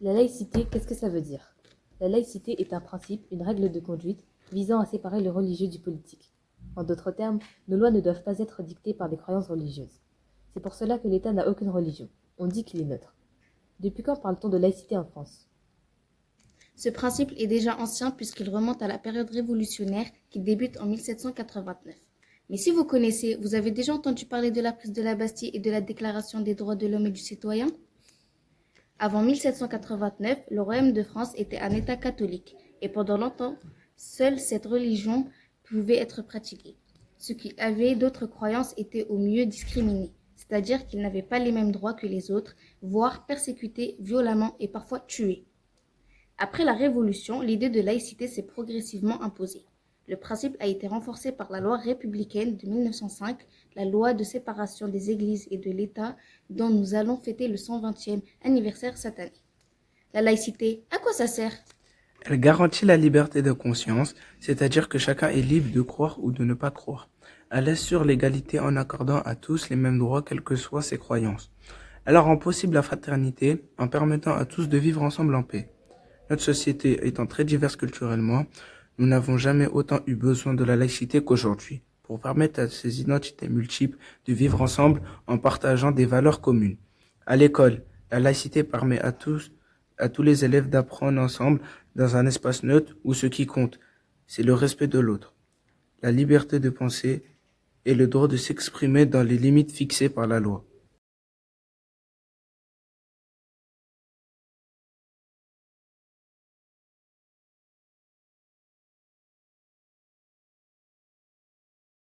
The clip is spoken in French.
La laïcité, qu'est-ce que ça veut dire? La laïcité est un principe, une règle de conduite visant à séparer le religieux du politique. En d'autres termes, nos lois ne doivent pas être dictées par des croyances religieuses. C'est pour cela que l'État n'a aucune religion. On dit qu'il est neutre. Depuis quand parle-t-on de laïcité en France? Ce principe est déjà ancien puisqu'il remonte à la période révolutionnaire qui débute en 1789. Mais si vous avez déjà entendu parler de la prise de la Bastille et de la Déclaration des droits de l'homme et du citoyen? Avant 1789, le Royaume de France était un État catholique et pendant longtemps, seule cette religion pouvait être pratiquée. Ceux qui avaient d'autres croyances étaient au mieux discriminés, c'est-à-dire qu'ils n'avaient pas les mêmes droits que les autres, voire persécutés violemment et parfois tués. Après la Révolution, l'idée de laïcité s'est progressivement imposée. Le principe a été renforcé par la loi républicaine de 1905, la loi de séparation des églises et de l'État dont nous allons fêter le 120e anniversaire cette année. La laïcité, à quoi ça sert? Elle garantit la liberté de conscience, c'est-à-dire que chacun est libre de croire ou de ne pas croire. Elle assure l'égalité en accordant à tous les mêmes droits quelles que soient ses croyances. Elle rend possible la fraternité en permettant à tous de vivre ensemble en paix. Notre société étant très diverse culturellement, nous n'avons jamais autant eu besoin de la laïcité qu'aujourd'hui, pour permettre à ces identités multiples de vivre ensemble en partageant des valeurs communes. À l'école, la laïcité permet à tous les élèves d'apprendre ensemble dans un espace neutre où ce qui compte, c'est le respect de l'autre, la liberté de penser et le droit de s'exprimer dans les limites fixées par la loi.